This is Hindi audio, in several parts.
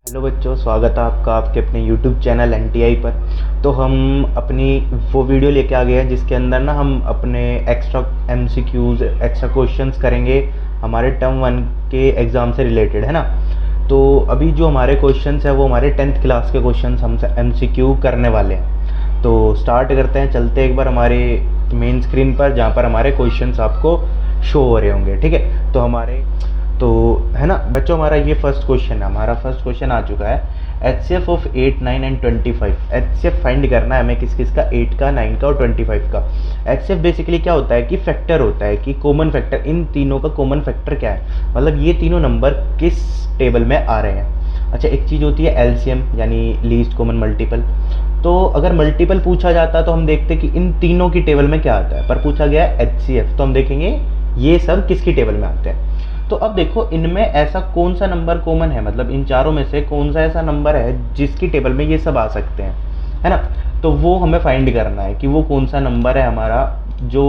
हेलो बच्चों, स्वागत है आपका आपके अपने यूट्यूब चैनल एनटीआई पर। तो हम अपनी वो वीडियो लेके आ गए हैं जिसके अंदर ना हम अपने एक्स्ट्रा एमसीक्यूज़ एक्स्ट्रा क्वेश्चंस करेंगे हमारे टर्म वन के एग्ज़ाम से रिलेटेड, है ना। तो अभी जो हमारे क्वेश्चंस है वो हमारे 10th क्लास के क्वेश्चंस हम एमसीक्यू करने वाले हैं। तो स्टार्ट करते हैं, चलते एक बार हमारे मेन स्क्रीन पर जहाँ पर हमारे क्वेश्चंस आपको शो हो रहे होंगे। ठीक है, तो है ना बच्चों, हमारा ये फर्स्ट क्वेश्चन है। हमारा फर्स्ट क्वेश्चन आ चुका है। HCF of 8, 9 and 25। HCF find करना है हमें किस किस का, 8 का, 9 का और 25 का। HCF बेसिकली क्या होता है कि फैक्टर होता है, कि कॉमन फैक्टर। इन तीनों का कॉमन फैक्टर क्या है, मतलब ये तीनों नंबर किस टेबल में आ रहे हैं। अच्छा, एक चीज़ होती है LCM यानी लीस्ट कॉमन मल्टीपल। तो अगर मल्टीपल पूछा जाता तो हम देखते कि इन तीनों की टेबल में क्या आता है, पर पूछा गया है HCF तो हम देखेंगे ये सब किसकी टेबल में आते हैं। तो अब देखो इनमें ऐसा कौन सा नंबर कॉमन है, मतलब इन चारों में से कौन सा ऐसा नंबर है जिसकी टेबल में ये सब आ सकते हैं, है ना। तो वो हमें फाइंड करना है कि वो कौन सा नंबर है हमारा जो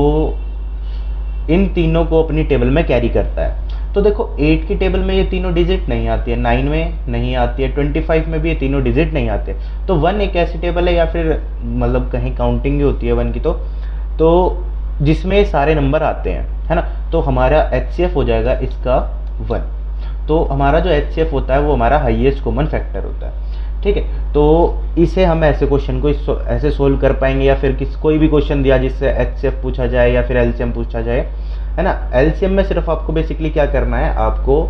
इन तीनों को अपनी टेबल में कैरी करता है। तो देखो 8 की टेबल में ये तीनों डिजिट नहीं आती है, 9 में नहीं आती है, 25 में भी ये तीनों डिजिट नहीं आते। तो 1 एक ऐसी टेबल है, या फिर मतलब कहीं काउंटिंग ही होती है 1 की, तो जिसमें सारे नंबर आते हैं, है ना। तो हमारा HCF हो जाएगा इसका 1। तो हमारा जो HCF होता है वो हमारा हाईएस्ट कॉमन फैक्टर होता है। ठीक है, तो इसे हम ऐसे क्वेश्चन को ऐसे सोल्व कर पाएंगे, या फिर कोई भी क्वेश्चन दिया जिससे HCF पूछा जाए या फिर LCM पूछा जाए, है ना। LCM में सिर्फ आपको बेसिकली क्या करना है, आपको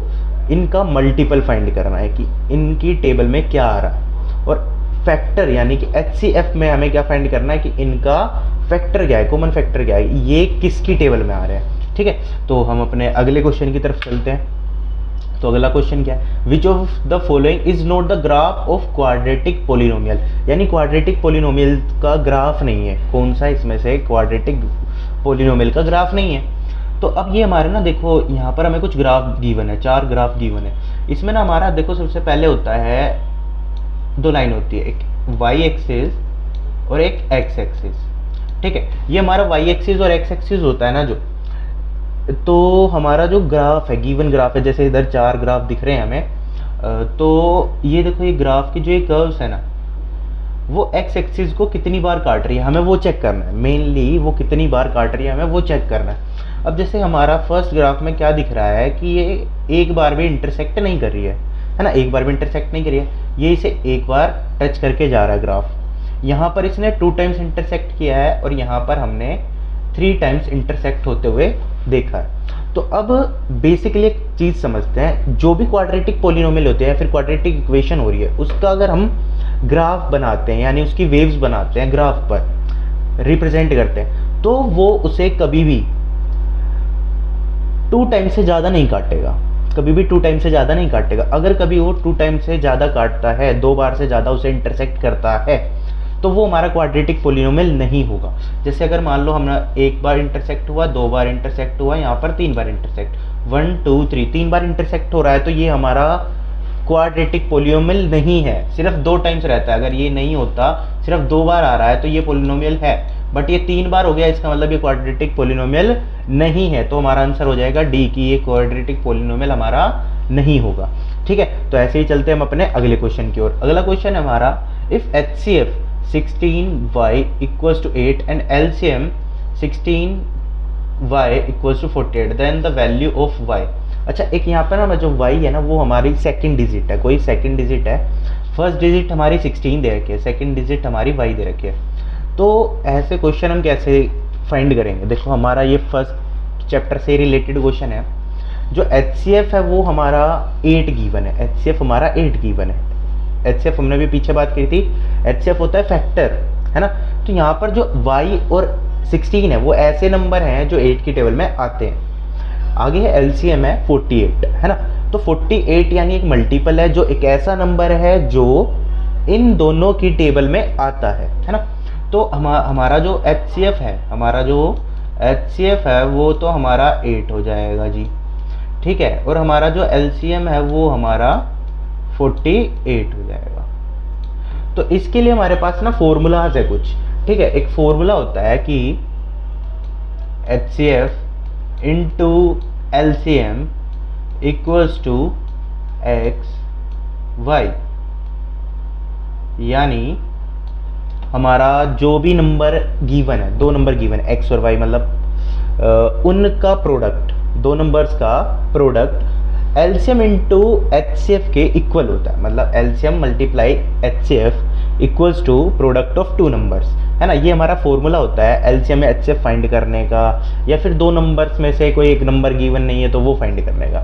इनका मल्टीपल फाइंड करना है कि इनकी टेबल में क्या आ रहा है। और फैक्टर यानी कि HCF में हमें क्या फाइंड करना है कि इनका फैक्टर क्या है, कॉमन फैक्टर क्या है, ये किसकी टेबल में आ रहे हैं। ठीक है, तो हम अपने अगले क्वेश्चन की तरफ चलते हैं। तो अगला क्वेश्चन क्या है, विच of the following is not the graph of quadratic polynomial. यानी क्वाड्रेटिक पोलिनोमियल का ग्राफ नहीं है, कौन सा इसमें से क्वाड्रेटिक पोलिनोमियल का ग्राफ नहीं है। तो अब ये हमारे ना देखो यहाँ पर हमें कुछ ग्राफ गिवन है, 4 ग्राफ गिवन है। इसमें ना हमारा देखो सबसे पहले होता है 2 लाइन होती है, एक वाई एक्सिस और एक एक्स एक्सिस। ठीक है, ये हमारा वाई एक्सिस और एक्स एक्सिस होता है ना जो, तो हमारा जो ग्राफ है, गिवन ग्राफ है, जैसे इधर 4 ग्राफ दिख रहे हैं हमें, तो ये देखो ये ग्राफ की जो ये कर्व्स है ना, वो एक्स एक्सिस को कितनी बार काट रही है हमें वो चेक करना है। मेनली वो कितनी बार काट रही है हमें वो चेक करना है। अब जैसे हमारा फर्स्ट ग्राफ में क्या दिख रहा है कि ये एक बार भी इंटरसेक्ट नहीं कर रही है ना, एक बार भी इंटरसेक्ट नहीं कर रही है, ये इसे एक बार टच करके जा रहा है ग्राफ। यहाँ पर इसने 2 टाइम्स इंटरसेक्ट किया है और यहाँ पर हमने 3 टाइम्स इंटरसेक्ट होते हुए देखा है। तो अब बेसिकली एक चीज़ समझते हैं, जो भी क्वाड्रेटिक पोलिनोमियल होते हैं या फिर क्वाड्रेटिक इक्वेशन हो रही है उसका अगर हम ग्राफ बनाते हैं यानी उसकी वेव्स बनाते हैं, ग्राफ पर रिप्रेजेंट करते हैं, तो वो उसे कभी भी 2 टाइम से ज़्यादा नहीं काटेगा, कभी भी 2 टाइम से ज़्यादा नहीं काटेगा। अगर कभी वो 2 टाइम से ज़्यादा काटता है, 2 बार से ज़्यादा उसे इंटरसेक्ट करता है, तो वो हमारा क्वाड्रेटिक पोलिनोमियल नहीं होगा। जैसे अगर मान लो हमारा 1 बार इंटरसेक्ट हुआ, 2 बार इंटरसेक्ट हुआ, यहाँ पर 3 बार इंटरसेक्ट, 1 2 3 3 बार इंटरसेक्ट हो रहा है, तो ये हमारा क्वाड्रेटिक पोलिनोमियल नहीं है। सिर्फ 2 टाइम्स रहता है, अगर ये नहीं होता, सिर्फ 2 बार आ रहा है तो ये पोलिनोमियल है, बट ये 3 बार हो गया, इसका मतलब ये क्वाड्रेटिक पोलिनोमियल नहीं है। तो हमारा आंसर हो जाएगा डी, की ये क्वाड्रेटिक पोलिनोमियल हमारा नहीं होगा। ठीक है, तो ऐसे ही चलते हैं हम अपने अगले क्वेश्चन की ओर। अगला क्वेश्चन है हमारा, if HCF 16y equals to 8 and LCM 16y equals to 48, then the value of y। अच्छा, एक यहाँ पर ना जो y है ना वो हमारी सेकंड डिजिट है, कोई सेकंड डिजिट है। फर्स्ट डिजिट हमारी 16 दे रखी है, सेकंड डिजिट हमारी y दे रखी है। तो ऐसे क्वेश्चन हम कैसे फाइंड करेंगे, देखो हमारा ये फर्स्ट चैप्टर से रिलेटेड क्वेश्चन है। जो HCF है वो हमारा 8 गिवन है, HCF हमारा 8 गिवन है। HCF हमने भी पीछे बात की थी, HCF होता है फैक्टर, है ना। तो यहाँ पर जो y और 16 है वो ऐसे नंबर हैं जो 8 की टेबल में आते हैं। आगे है LCM है 48, है ना। तो 48 यानी एक मल्टीपल है, जो एक ऐसा नंबर है जो इन दोनों की टेबल में आता है ना। तो हमारा जो HCF है, हमारा जो HCF है वो तो हमारा 8 हो जाएगा जी। ठीक है, और हमारा जो LCM है वो हमारा 48 हो जाएगा। तो इसके लिए हमारे पास ना फॉर्मूलाज है कुछ। ठीक है, एक फॉर्मूला होता है कि HCF into LCM equals to x y. यानी हमारा जो भी नंबर गिवन है, दो नंबर गिवन है एक्स और वाई, मतलब उनका प्रोडक्ट, दो नंबर्स का प्रोडक्ट एलसीएम इंटू एचसीएफ के इक्वल होता है। मतलब LCM multiply HCF equals to product of two numbers, है ना। ये हमारा फॉर्मूला होता है एलसीएम में एचसीएफ फाइंड करने का, या फिर दो नंबर्स में से कोई एक नंबर गिवन नहीं है तो वो फाइंड करने का।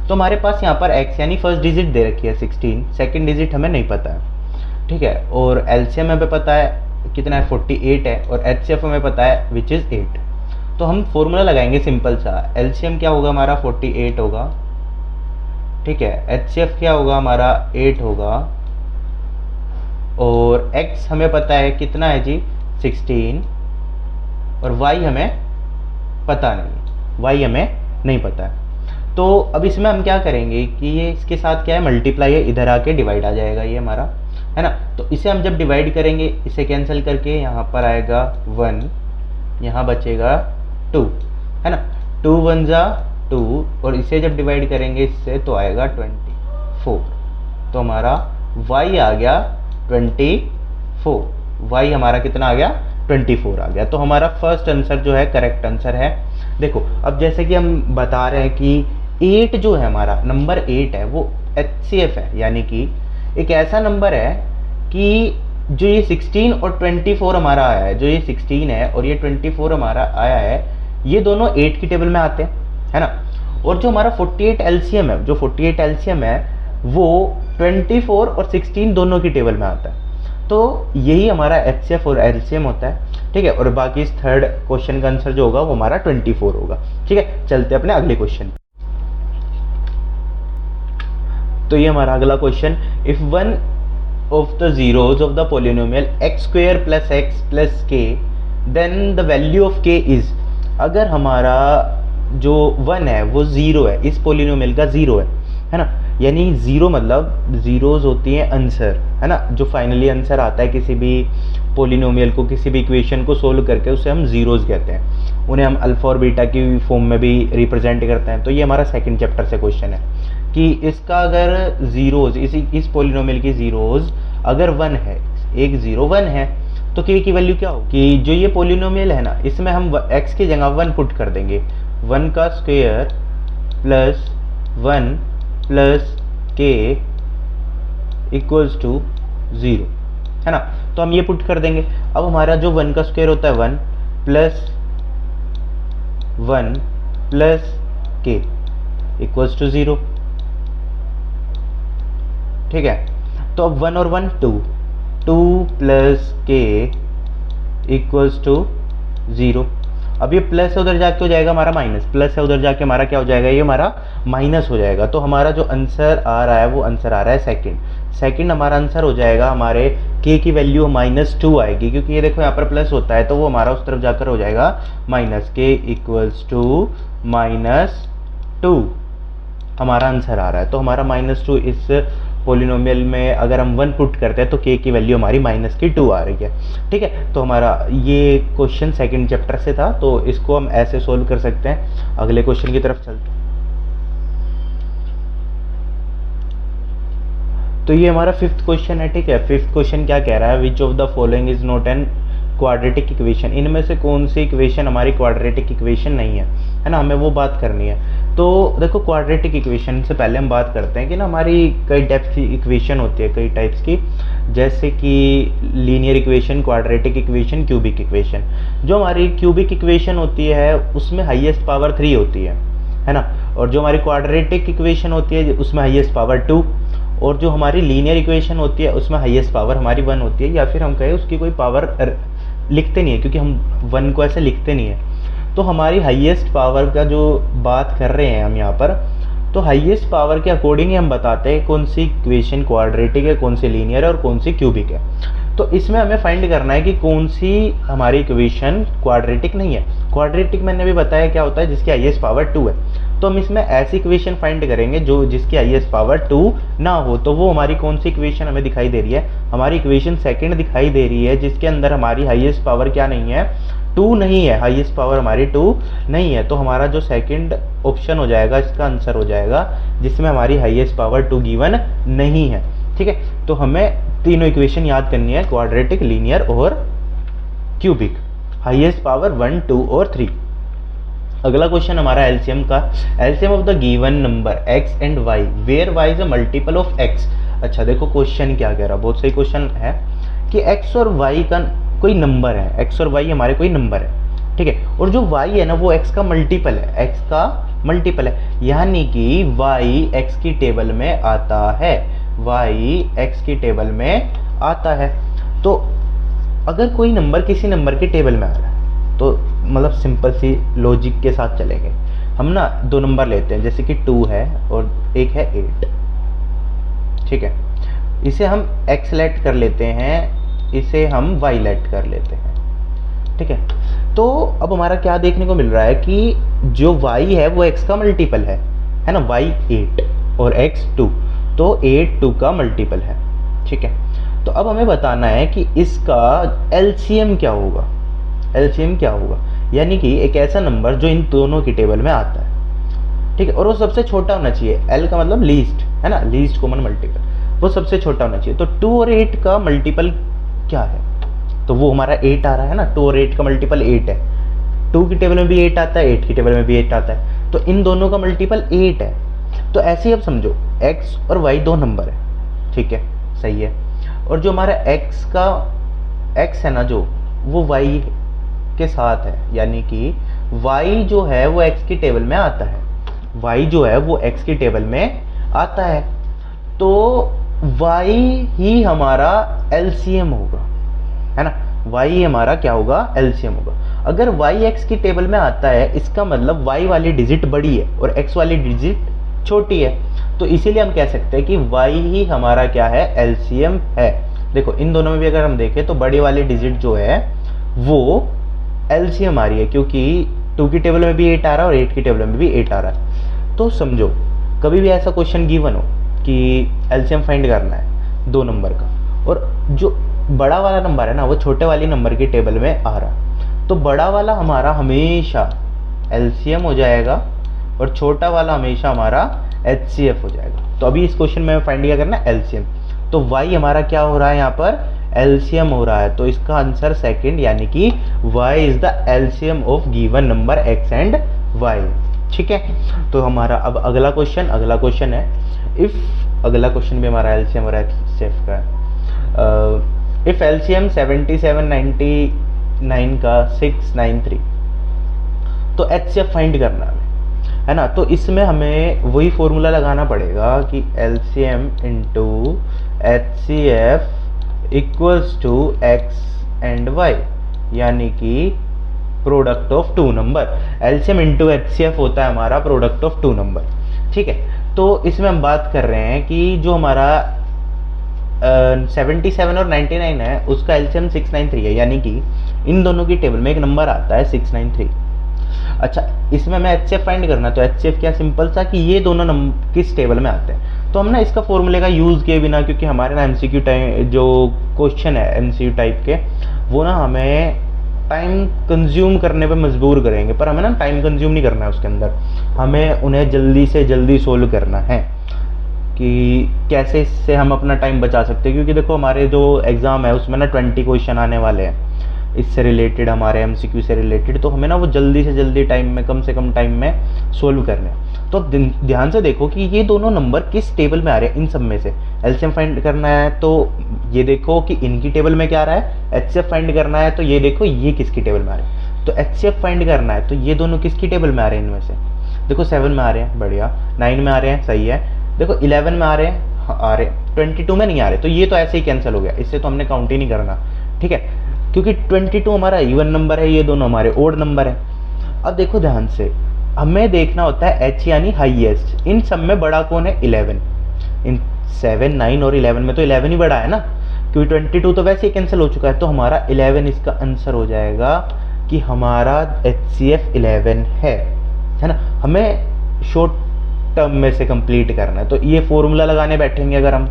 तो हमारे पास यहाँ पर x यानी फर्स्ट डिजिट दे रखी है 16, सेकंड डिजिट हमें नहीं पता है, ठीक है। और एलसीएम हमें पता है कितना है 48 है, और एचसीएफ हमें पता है विच इज़ 8। तो हम फॉर्मूला लगाएंगे सिंपल सा, एलसीएम क्या होगा हमारा 48 होगा, ठीक है। एचसीएफ क्या होगा हमारा 8 होगा, और x हमें पता है कितना है जी 16, और y हमें पता नहीं, y हमें नहीं पता है। तो अब इसमें हम क्या करेंगे कि ये इसके साथ क्या है मल्टीप्लाई है, इधर आके डिवाइड आ जाएगा ये हमारा, है ना। तो इसे हम जब डिवाइड करेंगे, इसे कैंसिल करके यहाँ पर आएगा 1, यहाँ बचेगा 2, है ना। 2 1 जा 2, और इसे जब डिवाइड करेंगे इससे तो आएगा 24। तो हमारा y आ गया 24, y हमारा कितना आ गया 24 आ गया। तो हमारा फर्स्ट आंसर जो है करेक्ट आंसर है। देखो अब जैसे कि हम बता रहे हैं कि 8 जो है हमारा नंबर 8 है वो एचसीएफ है, यानी कि एक ऐसा नंबर है कि जो ये 16 और 24 हमारा आया है, जो ये 16 है और ये 24 हमारा आया है, ये दोनों 8 की टेबल में आते हैं, है ना। और जो हमारा 48 एलसीएम है, जो 48 एलसीएम है वो 24 और 16 दोनों की टेबल में आता है। तो यही हमारा एचसीएफ और एलसीएम होता है, ठीक है। और बाकी इस थर्ड क्वेश्चन का आंसर जो होगा वो हमारा 24 होगा, ठीक है। चलते अपने अगले क्वेश्चन। तो ये हमारा अगला question, if one of the zeros of the polynomial x square plus x plus के देन द वैल्यू ऑफ के इज। अगर हमारा जो 1 है वो 0 है, इस पोलिनोमियल का 0 है ना। यानी 0 मतलब जीरोज होती हैं आंसर, है ना। जो फाइनली आंसर आता है किसी भी पोलिनोमियल को, किसी भी इक्वेशन को सोल्व करके, उसे हम जीरोज कहते हैं। उन्हें हम अल्फा और बीटा की फॉर्म में भी रिप्रेजेंट करते हैं। तो ये हमारा सेकंड चैप्टर से क्वेश्चन है कि इसका अगर जीरोज, इस पोलिनोमियल की जीरोज अगर 1 है, एक 0 1 है, तो के की वैल्यू क्या होगी कि जो ये पोलिनोमियल है ना, इसमें हम x की जगह 1 पुट कर देंगे। 1 का स्क्वायर प्लस 1 प्लस के इक्वल्स टू 0, है ना। तो हम ये पुट कर देंगे। अब हमारा जो 1 का स्क्वायर होता है 1 प्लस के इक्वल्स टू 0, ठीक है। तो अब 1 और 1 2 प्लस के इक्वल्स टू 0। अब ये प्लस है उधर जाके हो जाएगा हमारा माइनस, प्लस है उधर जाके हमारा क्या हो जाएगा, ये हमारा माइनस हो जाएगा। तो हमारा जो आंसर आ रहा है वो आंसर आ रहा है सेकंड हमारा आंसर हो जाएगा। हमारे के की वैल्यू -2 आएगी, क्योंकि ये देखो यहाँ पर प्लस होता है तो वो हमारा उस तरफ जाकर हो जाएगा माइनस, के इक्वल्स टू -2 हमारा आंसर आ रहा है। तो हमारा -2 इस पोलिनोमियल में अगर हम 1 पुट करते हैं तो के की वैल्यू हमारी -2 आ रही है, ठीक है। तो हमारा ये क्वेश्चन सेकंड चैप्टर से था, तो इसको हम ऐसे सोल्व कर सकते हैं। अगले क्वेश्चन की तरफ चलते हैं। तो ये हमारा फिफ्थ क्वेश्चन है, ठीक है। फिफ्थ क्वेश्चन क्या कह रहा है, विच of the following is not an quadratic equation. इनमें से कौन सी इक्वेशन हमारी क्वाड्रेटिक इक्वेशन नहीं है ना, हमें वो बात करनी है। तो देखो क्वाड्रेटिक इक्वेशन से पहले हम बात करते हैं कि ना हमारी कई टाइप्स की इक्वेशन होती है, कई टाइप्स की, जैसे कि linear equation, quadratic equation, cubic equation. जो हमारी क्यूबिक इक्वेशन होती है उसमें हाईएस्ट पावर 3 होती है ना। और जो हमारी क्वाड्रेटिक इक्वेशन होती है उसमें हाईएस्ट पावर 2, और जो हमारी लीनियर इक्वेशन होती है उसमें हाईएस्ट पावर हमारी 1 होती है, या फिर हम कहें उसकी कोई पावर लिखते नहीं है, क्योंकि हम 1 को ऐसे लिखते नहीं है। तो हमारी हाईएस्ट पावर का जो बात कर रहे हैं हम यहाँ पर, तो हाईएस्ट पावर के अकॉर्डिंग ही हम बताते हैं कौन सी इक्वेशन क्वाड्रेटिक है, कौन सी लीनियर है और कौन सी क्यूबिक है। तो इसमें हमें फाइंड करना है कि कौन सी हमारी इक्वेशन क्वाड्रेटिक नहीं है। क्वाड्रेटिक मैंने भी बताया क्या होता है, जिसकी हाईएस्ट पावर 2 है। तो हम इसमें ऐसी इक्वेशन फाइंड करेंगे जो जिसकी हाईएस्ट पावर 2 ना हो। तो वो हमारी कौन सी इक्वेशन हमें दिखाई दे रही है, हमारी इक्वेशन सेकंड दिखाई दे रही है, जिसके अंदर हमारी हाईएस्ट पावर क्या नहीं है, 2 नहीं है, हाईएस्ट पावर हमारी 2 नहीं है। तो हमारा जो सेकंड ऑप्शन हो जाएगा इसका आंसर हो जाएगा, जिसमें हमारी हाईएस्ट पावर 2 गिवन नहीं है। ठीक है, तो हमें तीनों इक्वेशन याद करनी है, क्वाड्रेटिक, लीनियर और क्यूबिक, हाईएस्ट पावर 1, 2 और 3। अगला क्वेश्चन हमारा एलसीएम का, LCM of the given number x and y where y is a multiple of x। अच्छा देखो क्वेश्चन क्या कह रहा, बहुत सही क्वेश्चन है कि x और y का कोई नंबर है, x और y हमारे कोई नंबर है, ठीक है, और जो y है ना वो x का मल्टीपल है, x का मल्टीपल है, यानी कि y x की टेबल में आता है, y x की टेबल में आता है। तो अगर कोई नंबर किसी नंबर की टेबल में आ रहा है तो मतलब सिंपल सी लॉजिक के साथ चलेंगे हम ना, दो नंबर लेते हैं, जैसे कि 2 है और एक है 8, ठीक है, इसे हम x लेट कर लेते हैं, इसे हम y लेट कर लेते हैं, ठीक है। तो अब हमारा क्या देखने को मिल रहा है कि जो y है वो x का मल्टीपल है ना, y 8 और x 2, तो 8 2 का मल्टीपल है, ठीक है। तो अब हमें बताना है कि इसका एलसीएम क्या होगा, एलसीएम क्या होगा, यानी कि एक ऐसा नंबर जो इन दोनों की टेबल में आता है, ठीक है, और वो सबसे छोटा होना चाहिए, एल का मतलब लीस्ट है ना, लीस्ट कॉमन मल्टीपल, वो सबसे छोटा होना चाहिए। तो 2 और 8 का मल्टीपल क्या है, तो वो हमारा 8 आ रहा है ना, 2 और 8 का मल्टीपल 8 है, 2 की टेबल में भी 8 आता है, 8 की टेबल में भी 8 आता है, तो इन दोनों का मल्टीपल 8 है। तो ऐसे ही अब समझो x और y दो नंबर है, ठीक है, सही है, और जो हमारा x है ना, जो वो y के साथ है, यानी कि y जो है वो x की टेबल में आता है, y जो है वो x की टेबल में आता है, तो y ही हमारा LCM होगा, है ना, y ही हमारा क्या होगा, LCM होगा। अगर y x की टेबल में आता है, इसका मतलब y वाली डिजिट बड़ी है और x वाली डिजिट छोटी है, तो इसीलिए हम कह सकते हैं कि y ही हमारा क्या है, LCM है। देखो इन दोनों में भी अगर हम देखें तो बड़ी वाली डिजिट जो है वो LCM आ रही है, क्योंकि 2 की टेबल में भी 8 आ रहा है और 8 की टेबल में भी 8 आ रहा है। तो समझो कभी भी ऐसा क्वेश्चन गिवन हो कि LCM फाइंड करना है दो नंबर का, और जो बड़ा वाला नंबर है ना वो छोटे वाली नंबर की टेबल में आ रहा है, तो बड़ा वाला हमारा हमेशा LCM हो जाएगा और छोटा वाला हमेशा हमारा HCF हो जाएगा। तो अभी इस क्वेश्चन में फाइंड क्या करना है, LCM, तो y हमारा क्या हो रहा है यहाँ पर, LCM हो रहा है, तो इसका आंसर सेकंड, यानी कि y is the LCM of given number x and y, ठीक है। तो हमारा अब अगला क्वेश्चन है, इफ अगला क्वेश्चन भी हमारा LCM और HCF का है, इफ LCM 7799 का 693, तो HCF फाइंड करना है ना, तो इसमें हमें वही फॉर्मूला लगाना पड़ेगा कि LCM into HCF equals to x and y, यानी कि product of two number. LCM into HCF होता है हमारा प्रोडक्ट ऑफ टू नंबर, ठीक है। तो इसमें हम बात कर रहे हैं कि जो हमारा 77 और 99 है उसका LCM 693 है, यानी कि इन दोनों की टेबल में एक नंबर आता है 693। अच्छा इसमें हमें HCF फाइंड करना, तो HCF क्या, सिंपल सा कि ये दोनों नंबर किस टेबल में आते हैं, तो हम ना इसका फॉर्मूले का यूज़ किए बिना, क्योंकि हमारे ना MCQ टाइप जो क्वेश्चन है MCQ टाइप के, वो ना हमें टाइम कंज्यूम करने पे मजबूर करेंगे, पर हमें ना टाइम कंज्यूम नहीं करना है उसके अंदर, हमें उन्हें जल्दी से जल्दी सोल्व करना है कि कैसे इससे हम अपना टाइम बचा सकते हैं। क्योंकि देखो हमारे जो एग्ज़ाम है उसमें ना 20 क्वेश्चन आने वाले हैं इससे रिलेटेड, हमारे MCQ से रिलेटेड, तो हमें ना वो जल्दी से जल्दी टाइम में, कम से कम टाइम में सोल्व करने हैं। तो ध्यान से देखो कि ये दोनों नंबर किस टेबल में आ रहे हैं, इन सब में से LCM फाइंड करना है, तो ये देखो कि इनकी टेबल में क्या आ रहा है, HCF फाइंड करना है, तो ये देखो ये किसकी टेबल में आ रहे हैं, तो HCF फाइंड करना है, तो ये दोनों किसकी टेबल में आ रहे हैं, इनमें से देखो 7 में आ रहे हैं, बढ़िया, 9 में आ रहे हैं, सही है, देखो 11 में आ रहे हैं, आ रहे 22 में नहीं आ रहे, तो ये तो ऐसे ही कैंसिल हो गया, इससे तो हमने काउंट ही नहीं करना, ठीक है, क्योंकि 22 हमारा इवन नंबर है, ये दोनों हमारे ओड नंबर है। अब देखो ध्यान से, हमें देखना होता है H यानी हाईएस्ट, इन सब में बड़ा कौन है, 11, इन 7, 9 और 11 में तो 11 ही बड़ा है ना, क्योंकि 22 तो वैसे ही कैंसिल हो चुका है, तो हमारा 11 इसका आंसर हो जाएगा कि हमारा HCF 11 है ना। हमें शॉर्ट टर्म में से कंप्लीट करना है, तो ये फॉर्मूला लगाने बैठेंगे अगर हम,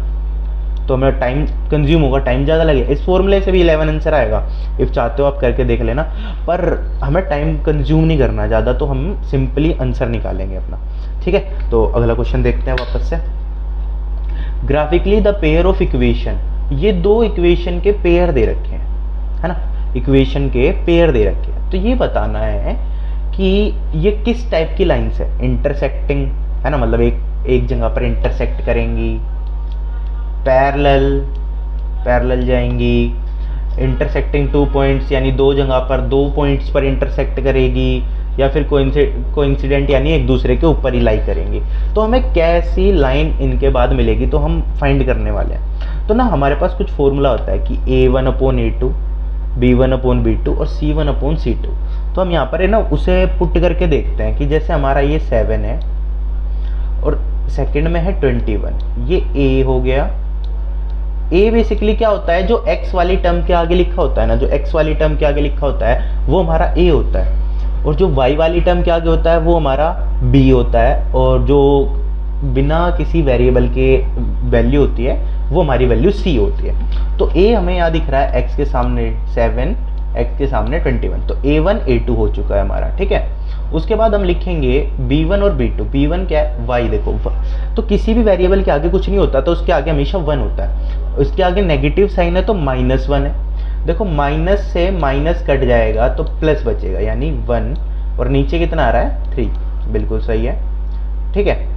तो हमें टाइम कंज्यूम होगा, टाइम ज़्यादा लगेगा, इस फॉर्मूले से भी 11 आंसर आएगा, इफ़ चाहते हो आप करके देख लेना, पर हमें टाइम कंज्यूम नहीं करना ज़्यादा, तो हम सिंपली आंसर निकालेंगे अपना, ठीक है। तो अगला क्वेश्चन देखते हैं वापस से, graphically the pair of equation, ये दो इक्वेशन के पेयर दे रखे हैं, है ना, इक्वेशन के पेयर दे रखे हैं। तो ये बताना है कि ये किस टाइप की लाइंस है, इंटरसेक्टिंग, है ना, मतलब एक जगह पर इंटरसेक्ट करेंगी, पैरेलल जाएंगी, इंटरसेक्टिंग 2 पॉइंट्स यानी दो जगह पर 2 पॉइंट्स पर इंटरसेक्ट करेगी, या फिर कोइंसिडेंट यानी एक दूसरे के ऊपर ही लाई करेंगी। तो हमें कैसी लाइन इनके बाद मिलेगी तो हम फाइंड करने वाले हैं। तो ना हमारे पास कुछ फॉर्मूला होता है कि A1/A2, B1/B2 और C1/C2। तो हम यहाँ पर है ना उसे पुट करके देखते हैं कि जैसे हमारा ये 7 है और सेकंड में है 21, ये A हो गया। A बेसिकली क्या होता है, जो x वाली टर्म के आगे लिखा होता है ना, जो x वाली टर्म के आगे लिखा होता है वो हमारा A होता है, और जो y वाली टर्म के आगे होता है वो हमारा B होता है, और जो बिना किसी वेरिएबल के वैल्यू होती है वो हमारी वैल्यू C होती है। तो A हमें यहाँ दिख रहा है x के सामने 7, x के सामने 21, तो A1 A2 हो चुका है हमारा, ठीक है। उसके बाद हम लिखेंगे B1 और B2। B1 क्या है, y, देखो तो किसी भी वेरिएबल के आगे कुछ नहीं होता तो उसके आगे हमेशा 1 होता है, उसके आगे नेगेटिव साइन है तो -1 है। देखो माइनस से माइनस कट जाएगा तो प्लस बचेगा यानी 1, और नीचे कितना आ रहा है 3, बिल्कुल सही है, ठीक है।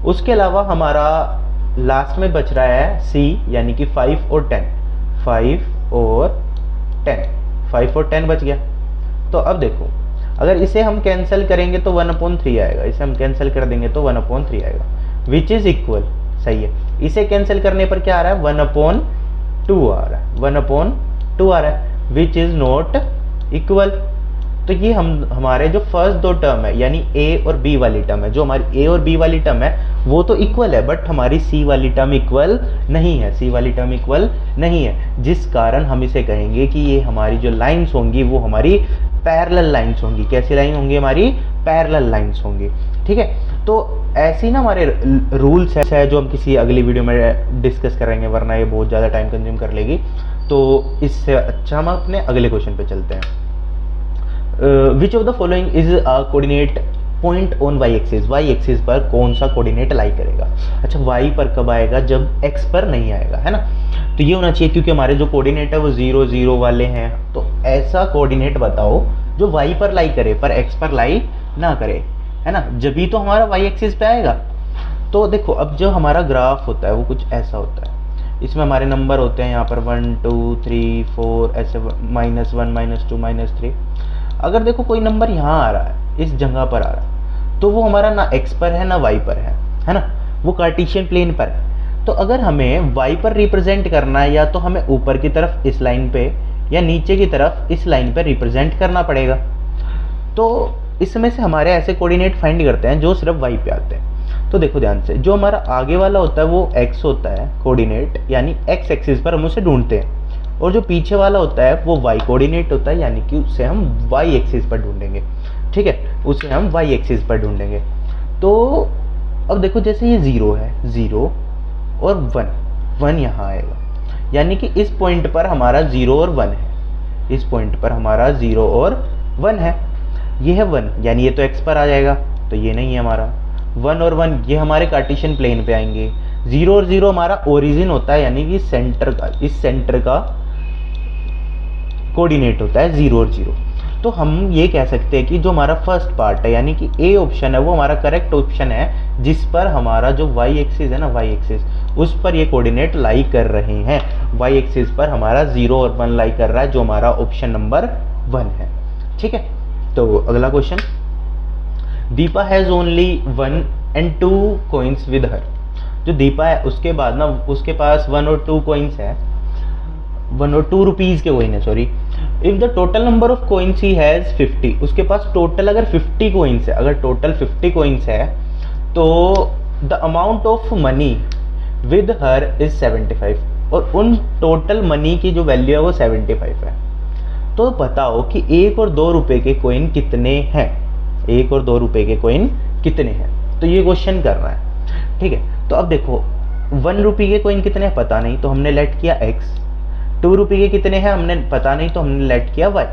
उसके अलावा हमारा लास्ट में बच रहा है C यानी कि 5 और 10, 5 और 10 बच गया। तो अब देखो अगर इसे हम कैंसिल करेंगे तो 1/3 आएगा, इसे हम कैंसिल कर देंगे तो 1/3 आएगा, विच इज इक्वल, सही है। इसे कैंसिल करने पर क्या आ रहा है, 1/2 आ रहा है, 1/2 आ रहा है, विच इज नॉट इक्वल। तो ये हमारे जो फर्स्ट दो टर्म है यानी A और B वाली टर्म है, जो हमारी A और B वाली टर्म है वो तो इक्वल है, बट हमारी C वाली टर्म इक्वल नहीं है, C वाली टर्म इक्वल नहीं है, जिस कारण हम इसे कहेंगे कि ये हमारी जो लाइंस होंगी वो हमारी पैरेलल लाइंस होंगी। कैसी लाइन होंगी, हमारी पैरेलल लाइंस होंगी, ठीक है। तो ऐसी ना हमारे रूल्स है जो हम किसी अगली वीडियो में डिस्कस करेंगे, वरना ये बहुत ज़्यादा टाइम कंज्यूम कर लेगी। तो इससे अच्छा हम अपने अगले क्वेश्चन पे चलते हैं। Which of the following is a coordinate point on y axis, y axis पर कौन सा कोऑर्डिनेट लाई करेगा। अच्छा, वाई पर कब आएगा, जब एक्स पर नहीं आएगा, है ना। तो ये होना चाहिए क्योंकि हमारे जो कोऑर्डिनेट है वो 0 0 वाले हैं, तो ऐसा कोऑर्डिनेट बताओ जो वाई पर लाई करे पर एक्स पर लाई ना करे, है ना, जब भी तो हमारा वाई एक्सिस पे आएगा। तो देखो अब जो हमारा ग्राफ होता है वो कुछ ऐसा होता है, इसमें हमारे नंबर होते हैं यहाँ पर 1 2 3 4 ऐसे, -1 -2 -3। अगर देखो कोई नंबर यहाँ आ रहा है, इस जगह पर आ रहा है, तो वो हमारा ना एक्स पर है ना वाई पर है ना, वो कार्टेशियन प्लेन पर है। तो अगर हमें वाई पर रिप्रेजेंट करना है, या तो हमें ऊपर की तरफ इस लाइन पे या नीचे की तरफ इस लाइन पे रिप्रेजेंट करना पड़ेगा। तो इसमें से हमारे ऐसे कोऑर्डिनेट फाइंड करते हैं जो सिर्फ वाई पे आते हैं। तो देखो ध्यान से, जो हमारा आगे वाला होता है वो एक्स होता है कोऑर्डिनेट, यानी एक्स एक्सिस पर हम उसे ढूंढते हैं, और जो पीछे वाला होता है वो वाई कोऑर्डिनेट होता है, यानी कि उसे हम वाई एक्सिस पर ढूंढेंगे, ठीक है, उसे हम वाई एक्सिस पर ढूंढेंगे। तो अब देखो जैसे ये 0 है, 0 और 1 यहाँ आएगा, यानी कि इस पॉइंट पर हमारा 0 और 1 है, इस पॉइंट पर हमारा 0 और 1 है, ये है 1, यानी ये तो x पर आ जाएगा, तो ये नहीं है हमारा 1 और 1, ये हमारे कार्टेशियन प्लेन पे आएंगे। 0 और 0 हमारा ओरिजिन होता है, यानी कि सेंटर का, इस सेंटर का कोऑर्डिनेट होता है 0 और 0। तो हम ये कह सकते हैं कि जो हमारा फर्स्ट पार्ट है यानी कि A ऑप्शन है वो हमारा करेक्ट ऑप्शन है, जिस पर हमारा जो y एक्सिस है ना, y एक्सिस, उस पर ये कोऑर्डिनेट लाई कर रहे हैं। y एक्सिस पर हमारा 0 और 1 लाई कर रहा है, जो हमारा ऑप्शन नंबर 1 है, ठीक है। तो अगला question, Deepa has only 1 and 2 coins with her। जो दीपा है उसके बाद ना उसके पास 1 और 2 coins है, 1 और 2 रुपीज़ के कोइन है, sorry. If the total number of coins he has 50, उसके पास टोटल अगर 50 कोइंस है, अगर टोटल 50 कोइंस है तो the amount of money with her is 75, और उन टोटल मनी की जो वैल्यू है वो 75 है। तो बताओ कि 1 और 2 रुपए के कोइन कितने हैं, 1 और 2 रुपए के कोइन कितने हैं, तो ये क्वेश्चन कर रहा है, ठीक है। तो अब देखो 1 रुपये के कोइन कितने हैं पता नहीं, तो हमने लेट किया x, 2 रुपये के कितने हैं हमने पता नहीं, तो हमने लेट किया y,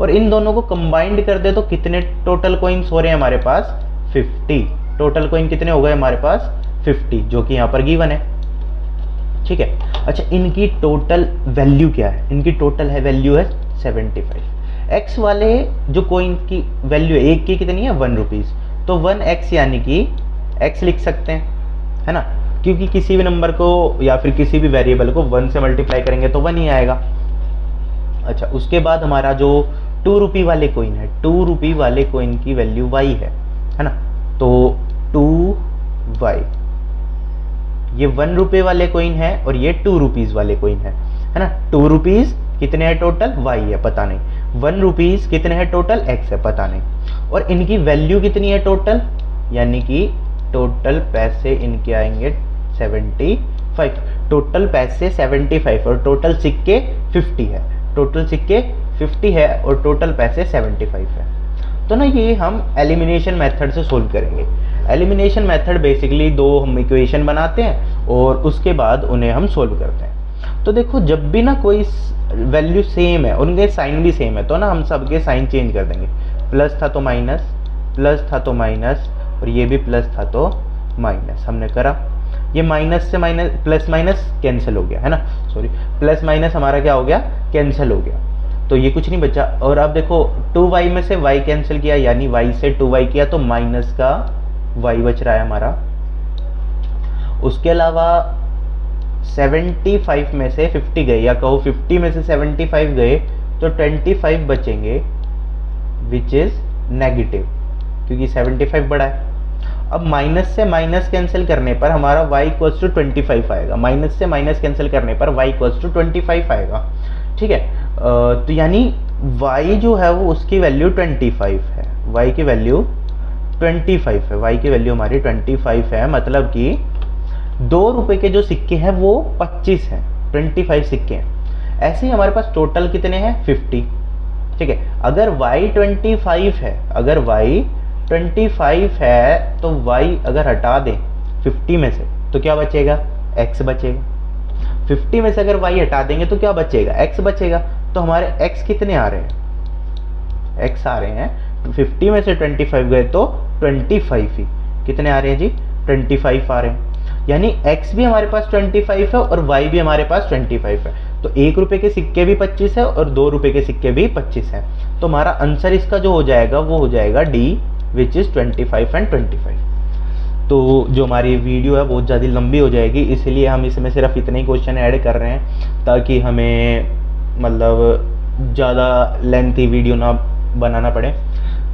और इन दोनों को कंबाइंड कर दे तो कितने टोटल कोइंस हो रहे हैं हमारे पास 50। टोटल कोइन कितने हो गए हमारे पास 50, जो कि यहाँ पर गिवन है, ठीक है। अच्छा, इनकी टोटल वैल्यू क्या है? इनकी टोटल है वैल्यू है 75। एक्स वाले जो कोइन की वैल्यू है, एक की कितनी है? 1 रुपीज़। तो 1x यानी कि x लिख सकते हैं, है ना, क्योंकि किसी भी नंबर को या फिर किसी भी वेरिएबल को 1 से मल्टीप्लाई करेंगे तो 1 ही आएगा। अच्छा, उसके बाद हमारा जो 2 रुपये वाले कोइन है, 2 रुपये वाले कोइन की वैल्यू y है ना, तो 2y, ये 1 रुपये वाले कोइन है और ये 2 रुपीज़ वाले कोइन है ना। 2 रुपीज़ कितने हैं टोटल? y है, पता नहीं। 1 रुपीज़ कितने हैं टोटल? x है, पता नहीं। और इनकी वैल्यू कितनी है टोटल? यानी कि टोटल पैसे इनके आएंगे 75। टोटल पैसे 75 और टोटल सिक्के 50 है। टोटल सिक्के 50 है और टोटल पैसे 75 है। तो ना ये हम एलिमिनेशन मेथड से सोल्व करेंगे। एलिमिनेशन मेथड बेसिकली दो हम इक्वेशन बनाते हैं और उसके बाद उन्हें हम सोल्व करते हैं। तो देखो, जब भी ना कोई वैल्यू सेम है, उनके साइन भी सेम है, तो ना हम सबके साइन चेंज कर देंगे। प्लस था तो माइनस, प्लस था तो माइनस, और ये भी प्लस था तो माइनस। हमने करा, ये माइनस से माइनस, प्लस माइनस कैंसिल हो गया, है ना, सॉरी, प्लस माइनस हमारा क्या हो गया? कैंसिल हो गया। तो ये कुछ नहीं बचा। और अब देखो, 2y में से y कैंसिल किया, यानी y से 2y किया तो माइनस का y बच रहा है हमारा। उसके अलावा 75 में से 50 गए, या कहो 50 में से 75 गए तो 25 बचेंगे, विच इज नेगेटिव, क्योंकि 75 बड़ा है। अब माइनस से माइनस कैंसिल करने पर हमारा y इक्वल्स टू 25 आएगा। माइनस से माइनस कैंसिल करने पर y इक्वल्स टू 25 आएगा, ठीक है। तो यानी y जो है वो उसकी वैल्यू 25 है, y की वैल्यू 25 है, y की वैल्यू हमारी 25 है। मतलब कि 2 रुपए के जो सिक्के हैं वो 25 हैं, 25 सिक्के हैं। ऐसे ही हमारे पास टोटल कितने हैं? 50, ठीक है। अगर y 25 है, अगर y 25 है तो y अगर हटा दें 50 में से तो क्या बचेगा? x बचेगा। 50 में से अगर y हटा देंगे तो क्या बचेगा? x बचेगा। तो हमारे x कितने आ रहे हैं? x आ रहे हैं, तो 50 में से 25 गए तो 25 ही। कितने आ रहे हैं जी? 25 आ रहे हैं। यानी x भी हमारे पास 25 है और y भी हमारे पास 25 है। तो 1 रुपए के सिक्के भी 25 है और 2 रुपए के सिक्के भी 25 है। तो हमारा आंसर इसका जो हो जाएगा वो हो जाएगा D, विच इज 25 एंड 25। तो जो हमारी वीडियो है बहुत ज़्यादा लंबी हो जाएगी, इसलिए हम इसमें सिर्फ इतने ही क्वेश्चन ऐड कर रहे हैं ताकि हमें मतलब ज़्यादा लेंथी वीडियो ना बनाना पड़े।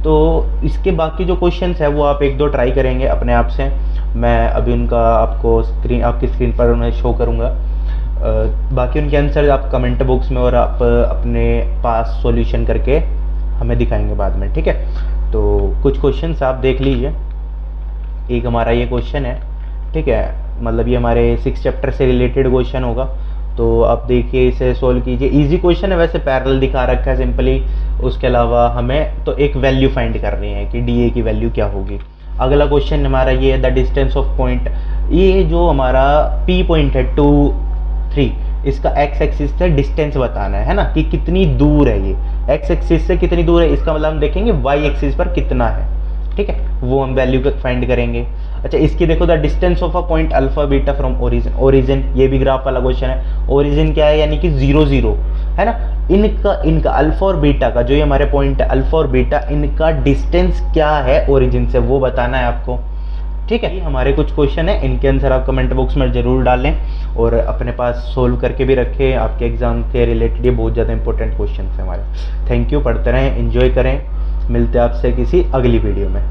तो इसके बाकी जो क्वेश्चंस है वो आप 1-2 ट्राई करेंगे अपने आप से। मैं अभी उनका आपको आपकी स्क्रीन पर उन्हें शो करूँगा। बाकी उनके आंसर आप कमेंट बॉक्स में और आप अपने पास सॉल्यूशन करके हमें दिखाएंगे बाद में, ठीक है। तो कुछ क्वेश्चंस आप देख लीजिए। एक हमारा ये क्वेश्चन है, ठीक है, मतलब ये हमारे 6 चैप्टर से रिलेटेड क्वेश्चन होगा। तो आप देखिए, इसे सोल्व कीजिए। इजी क्वेश्चन है, वैसे पैरेलल दिखा रखा है सिंपली। उसके अलावा हमें तो एक वैल्यू फाइंड करनी है कि डी ए की वैल्यू क्या होगी। अगला क्वेश्चन हमारा ये है, द डिस्टेंस ऑफ पॉइंट। ये जो हमारा पी पॉइंट है 2, 3, इसका एक्स एक्सिस से डिस्टेंस बताना है ना, कि कितनी दूर है ये। एक्स एक्सिस से कितनी दूर है, इसका मतलब हम देखेंगे वाई एक्सिस पर कितना है, ठीक है, वो हम वैल्यू फाइंड करेंगे। अच्छा, इसकी देखो, the distance of a point alpha beta from origin. Origin ये भी ग्राफ वाला क्वेश्चन है। ओरिजिन क्या है? यानी कि 0, 0 है ना। इनका अल्फा और बीटा का, जो ये हमारे पॉइंट है अल्फा और बीटा, इनका डिस्टेंस क्या है ओरिजिन से, वो बताना है आपको, ठीक है। ये हमारे कुछ क्वेश्चन है, इनके आंसर आप कमेंट बॉक्स में जरूर डालें और अपने पास सोल्व करके भी रखें। आपके एग्जाम के रिलेटेड ये बहुत ज़्यादा इंपॉर्टेंट क्वेश्चन है हमारे। थैंक यू, पढ़ते रहें, एंजॉय करें। मिलते हैं आपसे किसी अगली वीडियो में।